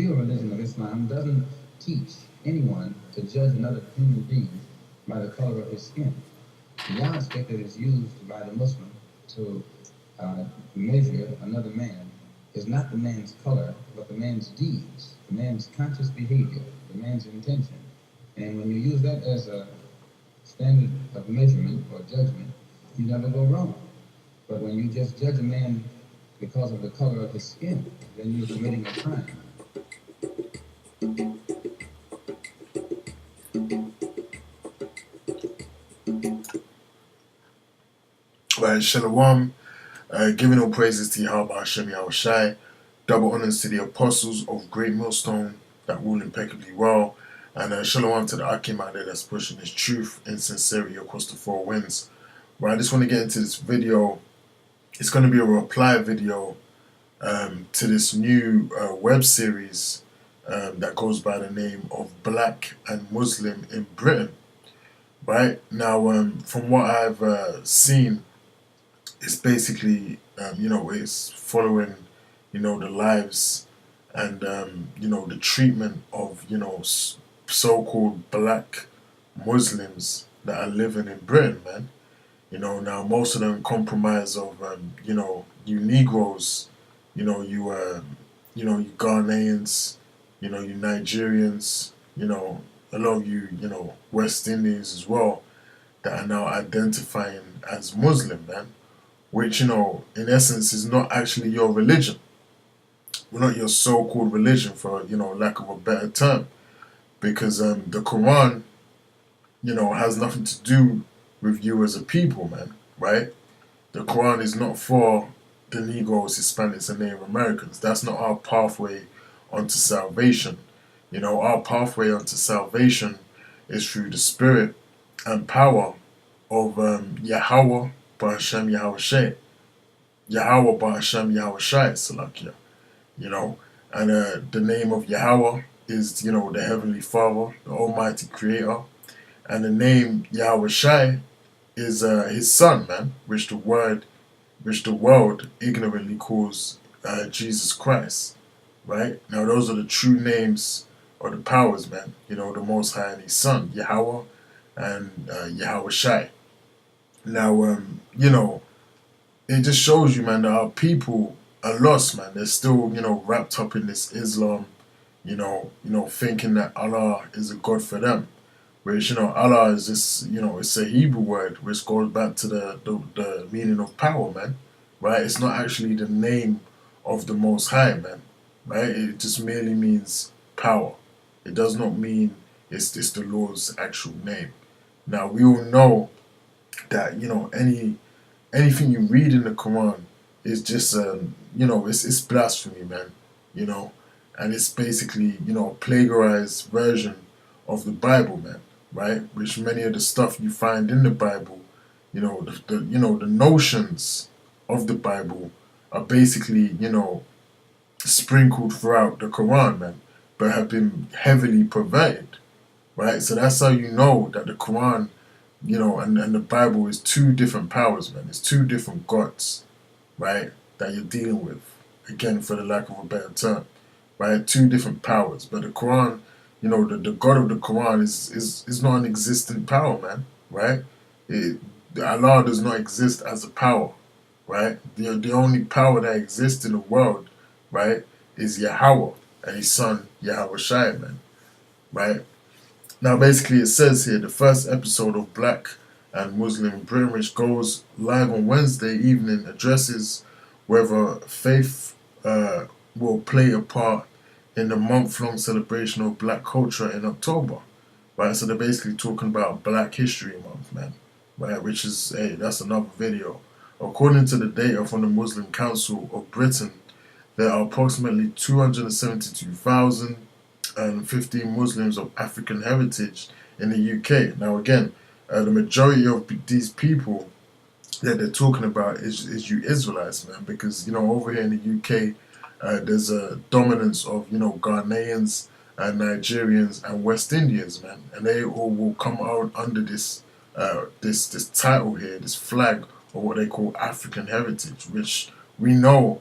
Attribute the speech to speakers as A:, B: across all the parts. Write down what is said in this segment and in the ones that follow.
A: real religion of Islam doesn't teach anyone to judge another human being by the color of his skin. The yardstick that is used by the Muslim to measure another man is not the man's color, but the man's deeds, the man's conscious behavior, the man's intention. And when you use that as a standard of measurement or judgment, you never go wrong. But when you just judge a man because of the color of his skin, then you're committing a crime.
B: Right, Shalom, giving all praises to Yahweh Hashem Yahushai, double honors to the apostles of GreatMillStone that rule impeccably well, and Shalom to the Akim out there that's pushing his truth and sincerity across the four winds. Right, I just want to get into this video. It's going to be a reply video to this new web series that goes by the name of Black and Muslim in Britain. Right, now from what I've seen, it's basically, it's following, the lives and, the treatment of, so-called black Muslims that are living in Britain, man. Now most of them comprise of, you Negroes, you Ghanaians, you Nigerians, a lot of you, West Indians as well, that are now identifying as Muslim, man. Which, in essence is not actually your religion. Well, not your so-called religion, for, lack of a better term. Because the Quran, has nothing to do with you as a people, man, right? The Quran is not for the Negroes, Hispanics, and Native Americans. That's not our pathway onto salvation. Our pathway onto salvation is through the spirit and power of Yahweh Ba'Hashem Yahushai. Yahweh Ba'Hashem Yahushai, Salakia. And the name of Yahweh is, the Heavenly Father, the Almighty Creator. And the name Yahushai is his son, man, which the world ignorantly calls Jesus Christ. Right? Now those are the true names or the powers, man. The Most High and his son, Yahweh and Yahushai. Now, it just shows you, man, that our people are lost, man. They're still, wrapped up in this Islam, thinking that Allah is a God for them. Whereas, Allah is this, it's a Hebrew word, which goes back to the meaning of power, man. Right? It's not actually the name of the Most High, man. Right? It just merely means power. It does not mean it's the Lord's actual name. Now, we all know that anything you read in the Quran is just it's blasphemy, man, and it's basically a plagiarized version of the Bible, man, right? Which many of the stuff you find in the Bible, the notions of the Bible are basically sprinkled throughout the Quran, man, but have been heavily perverted, right? So that's how you know that the Quran, and the Bible is two different powers, man. It's two different gods, right, that you're dealing with. Again, for the lack of a better term, right? Two different powers. But the Quran, the God of the Quran is not an existent power, man, right? Allah does not exist as a power, right? The only power that exists in the world, right, is Yahweh and his son, Yahushai, man, right? Now, basically, it says here, the first episode of Black and Muslim in Britain, which goes live on Wednesday evening, addresses whether faith will play a part in the month-long celebration of Black culture in October. Right, so they're basically talking about Black History Month, man. Right, which is, hey, that's another video. According to the data from the Muslim Council of Britain, there are approximately 272,015 Muslims of African heritage in the UK. Now again, the majority of these people that they're talking about is you Israelites, man, because over here in the UK there's a dominance of Ghanaians and Nigerians and West Indians, man, and they all will come out under this this title here, this flag, or what they call African heritage, which we know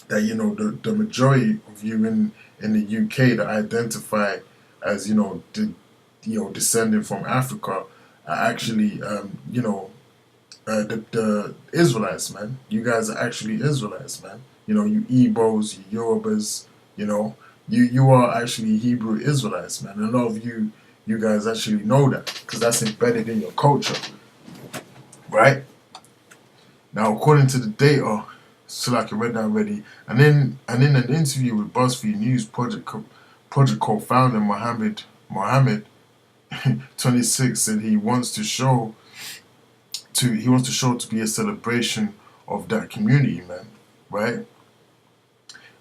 B: that, you know, the majority of you in the UK that identify as, you know, descending from Africa are actually, you know, the Israelites, man. You guys are actually Israelites, man. You know, you Igbos, you Yorubas, you know, you are actually Hebrew Israelites, man. And a lot of you guys actually know that because that's embedded in your culture, right? Now, according to the data, so like I read that already, and in an interview with BuzzFeed News, Project co-founder Mohammed 26 said he wants to show to be a celebration of that community, man, right?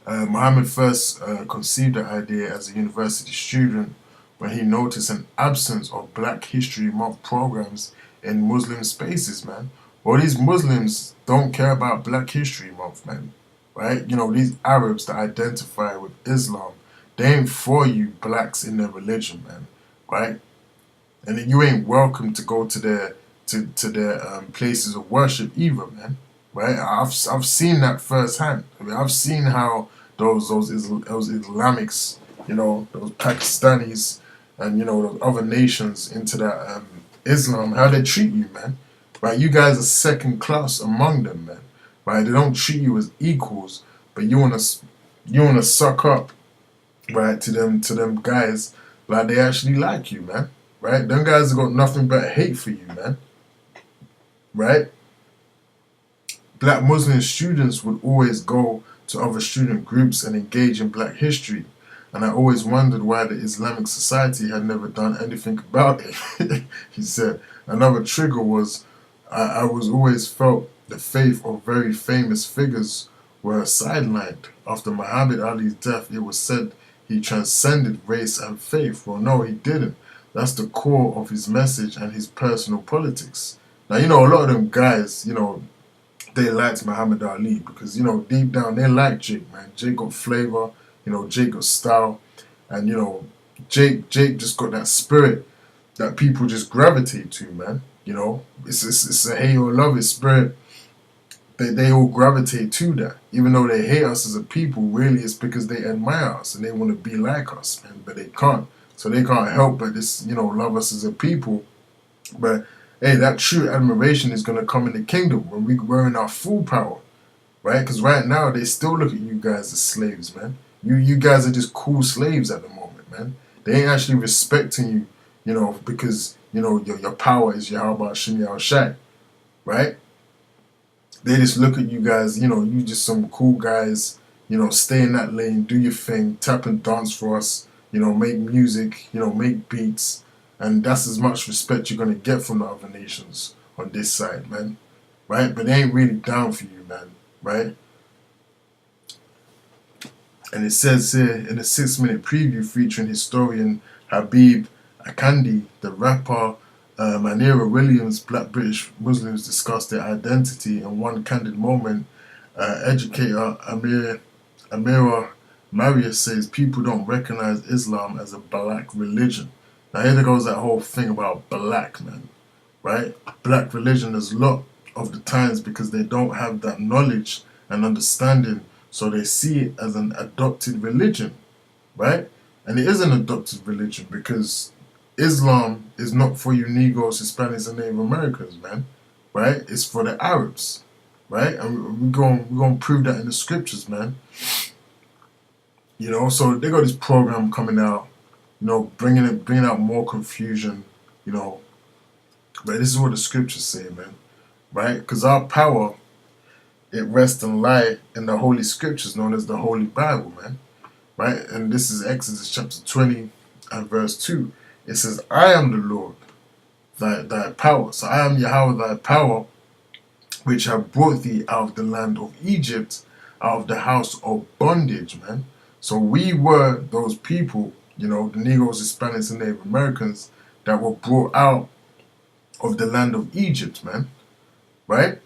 B: Mohammed first conceived the idea as a university student when he noticed an absence of Black History Month programs in Muslim spaces, man. Well, these Muslims don't care about Black History Month, man, right? You know, these Arabs that identify with Islam, they ain't for you blacks in their religion, man, right? And you ain't welcome to go to their places of worship either, man. Right? I've seen that firsthand. I mean, I've seen how those Islamics, you know, those Pakistanis, and you know those other nations into that Islam, how they treat you, man. Right? You guys are second class among them, man. Right? They don't treat you as equals, but you wanna suck up, right, to them guys like they actually like you, man. Right? Them guys have got nothing but hate for you, man. Right? Black Muslim students would always go to other student groups and engage in Black history, and I always wondered why the Islamic Society had never done anything about it. He said, another trigger was I was always felt the faith of very famous figures were sidelined. After Muhammad Ali's death, it was said he transcended race and faith. Well, no, he didn't. That's the core of his message and his personal politics. Now, you know, a lot of them guys, you know, they liked Muhammad Ali because, you know, deep down they like Jake, man. Jake got flavor, you know, Jake got style, and, you know, Jake just got that spirit that people just gravitate to, man. You know, it's a hate or love it spirit. They all gravitate to that. Even though they hate us as a people, really it's because they admire us and they want to be like us, man, but they can't. So they can't help but just, you know, love us as a people. But hey, that true admiration is going to come in the kingdom when we're in our full power, right? Because right now they still look at you guys as slaves, man. You guys are just cool slaves at the moment, man. They ain't actually respecting you, you know, because, you know, your power is Yahweh Shem Shai, right? They just look at you guys, you know, you just some cool guys, you know, stay in that lane, do your thing, tap and dance for us, you know, make music, you know, make beats. And that's as much respect you're going to get from the other nations on this side, man. Right? But they ain't really down for you, man. Right? And it says here in a 6-minute preview featuring historian Habib Akandi, the rapper Manira Williams, Black British Muslims discuss their identity in one candid moment. Educator Amira Marius says people don't recognize Islam as a black religion. Now here goes that whole thing about black, man, right? Black religion is a lot of the times because they don't have that knowledge and understanding, so they see it as an adopted religion, right? And it is an adopted religion because Islam is not for you Negroes, Hispanics, and Native Americans, man, right? It's for the Arabs, right? And we're going to prove that in the scriptures, man. You know, so they got this program coming out, you know, bringing out more confusion, you know. But this is what the scriptures say, man, right? Because our power, it rests and lies in the Holy Scriptures known as the Holy Bible, man, right? And this is Exodus chapter 20 and verse 2. It says, I am the Lord, thy power. So I am Yahweh, thy power, which have brought thee out of the land of Egypt, out of the house of bondage, man. So we were those people, you know, the Negroes, Hispanics, and Native Americans that were brought out of the land of Egypt, man, right?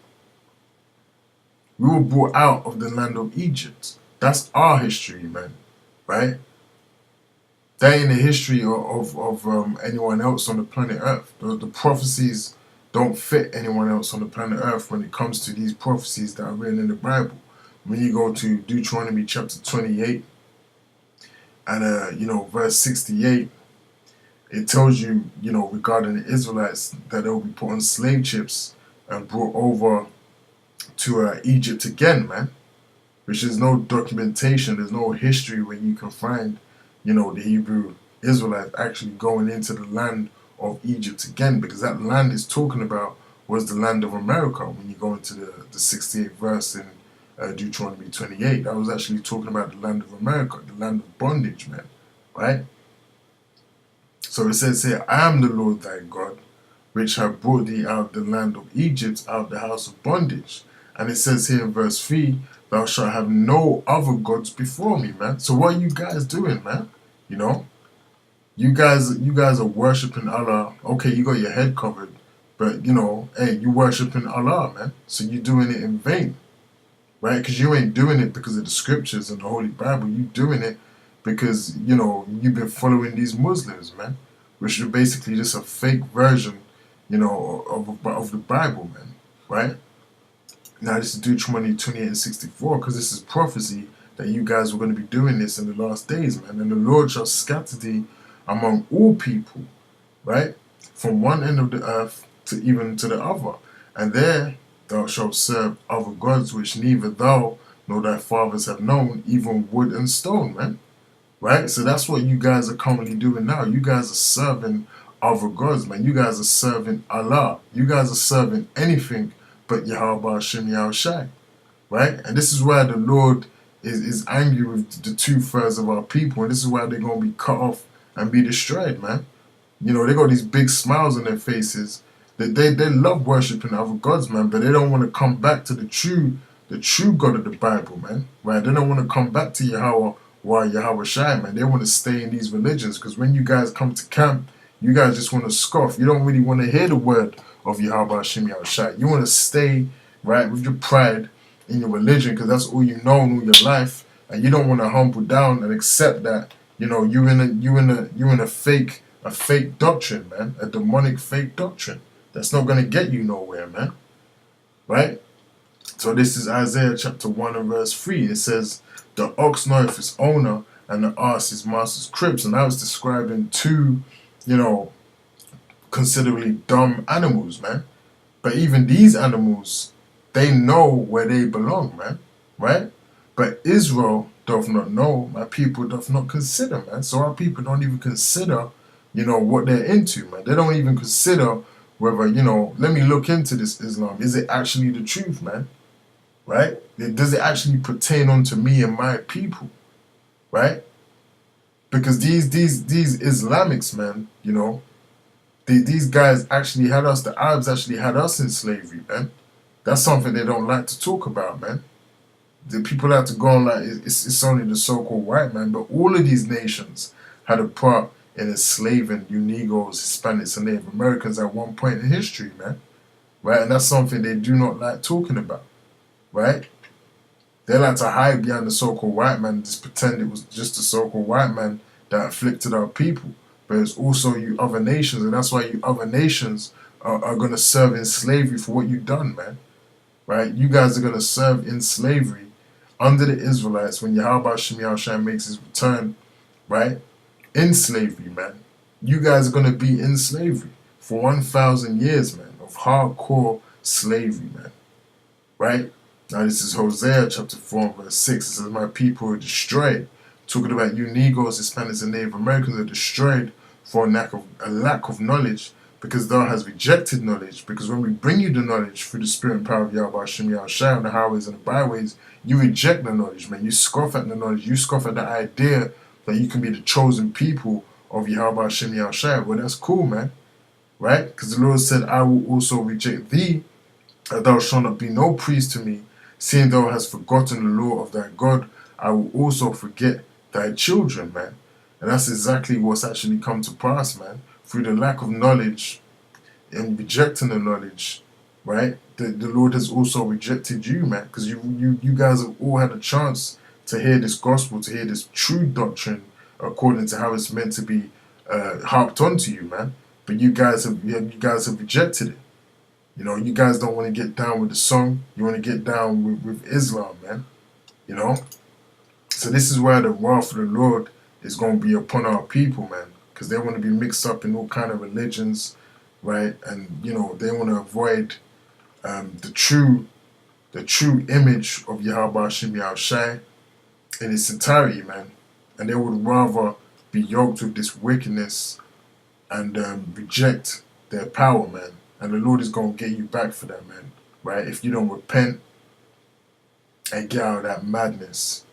B: We were brought out of the land of Egypt. That's our history, man, right? That ain't the history of anyone else on the planet Earth. The prophecies don't fit anyone else on the planet Earth when it comes to these prophecies that are written in the Bible. when you go to Deuteronomy chapter 28 and verse 68, it tells you, regarding the Israelites, that they'll be put on slave ships and brought over to Egypt again, man. Which is no documentation, there's no history where you can find, the Hebrew Israelites actually going into the land of Egypt again, because that land is talking about was the land of America. When you go into the 68th verse in Deuteronomy 28, that was actually talking about the land of America, the land of bondage, man, right? So it says here, I am the Lord thy God, which have brought thee out of the land of Egypt, out of the house of bondage. And it says here in verse 3, thou shalt have no other gods before me, man. So what are you guys doing, man? You guys are worshipping Allah. Okay, you got your head covered, but hey, you worshipping Allah, man. So you're doing it in vain, right? Because you ain't doing it because of the scriptures and the Holy Bible. You doing it because you've been following these Muslims, man, which are basically just a fake version, of the Bible, man, right? Now this is Deuteronomy 28 and 64, because this is prophecy that you guys were going to be doing this in the last days, man. And the Lord shall scatter thee among all people, right? From one end of the earth to even to the other. And there thou shalt serve other gods which neither thou nor thy fathers have known, even wood and stone, man. Right? So that's what you guys are currently doing now. You guys are serving other gods, man. You guys are serving Allah. You guys are serving anything but Yahweh Hashem Yahushai. Right? And this is why the Lord is angry with the 2/3 of our people. And this is why they're going to be cut off and be destroyed, man. They got these big smiles on their faces. They love worshipping other gods, man, but they don't want to come back to the true God of the Bible, man. Right? They don't want to come back to Yahweh Shai, man. They want to stay in these religions, because when you guys come to camp, you guys just want to scoff. You don't really want to hear the word of Yahweh Hashem Yahushai. You want to stay, right, with your pride in your religion, because that's all you know in all your life, and you don't want to humble down and accept that, you're in a fake doctrine, man, a demonic fake doctrine. That's not going to get you nowhere, man. Right? So this is Isaiah chapter 1 and verse 3. It says, the ox knoweth its owner, and the ass his master's cribs. And I was describing two, considerably dumb animals, man. But even these animals, they know where they belong, man. Right? But Israel doth not know, my people doth not consider, man. So our people don't even consider, what they're into, man. They don't even consider whether, let me look into this Islam. Is it actually the truth, man? Right? Does it actually pertain unto me and my people? Right? Because these Islamics, man, these guys actually had us, the Arabs actually had us in slavery, man. That's something they don't like to talk about, man. The people have to go on like it's only the so-called white man, but all of these nations had a part in enslaving you Negroes, Hispanics, and Native Americans at one point in history, man. Right? And that's something they do not like talking about. Right? They like to hide behind the so-called white man and just pretend it was just the so-called white man that afflicted our people. But it's also you other nations, and that's why you other nations are going to serve in slavery for what you've done, man. Right? You guys are going to serve in slavery under the Israelites when Yahweh Hashem Yahushai makes his return, right? In slavery, man. You guys are going to be in slavery for 1,000 years, man, of hardcore slavery, man. Right? Now this is Hosea chapter 4 verse 6. It says, my people are destroyed. Talking about you Negroes, Hispanics, and Native Americans are destroyed for a lack of knowledge, because thou hast rejected knowledge. Because when we bring you the knowledge through the spirit and power of Yahweh Hashem Yahushai on the highways and the byways, you reject the knowledge, man. You scoff at the knowledge. You scoff at the idea that you can be the chosen people of Yahweh Hashem Yahushai. Well, that's cool, man. Right? Because the Lord said, I will also reject thee, that thou shalt not be no priest to me, seeing thou hast forgotten the law of thy God. I will also forget thy children, man. And that's exactly what's actually come to pass, man. Through the lack of knowledge and rejecting the knowledge, right? The Lord has also rejected you, man. Because you guys have all had a chance to hear this gospel, to hear this true doctrine according to how it's meant to be harped onto you, man. But you guys have rejected it. You guys don't want to get down with the song. You want to get down with Islam, man. You know? So this is where the wrath of the Lord is going to be upon our people, man. Because they want to be mixed up in all kind of religions, right? And, you know, they want to avoid the true image of Yahweh Hashem Yahushai in its entirety, man. And they would rather be yoked with this wickedness and reject their power, man. And the Lord is going to get you back for that, man. Right? If you don't repent and get out of that madness.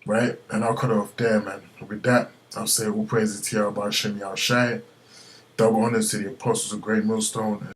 B: Right? And I'll cut it off there, man. With that, I'll say all praises to Yahweh Hashem Yahushai. Double honors to the apostles of GreatMillStone.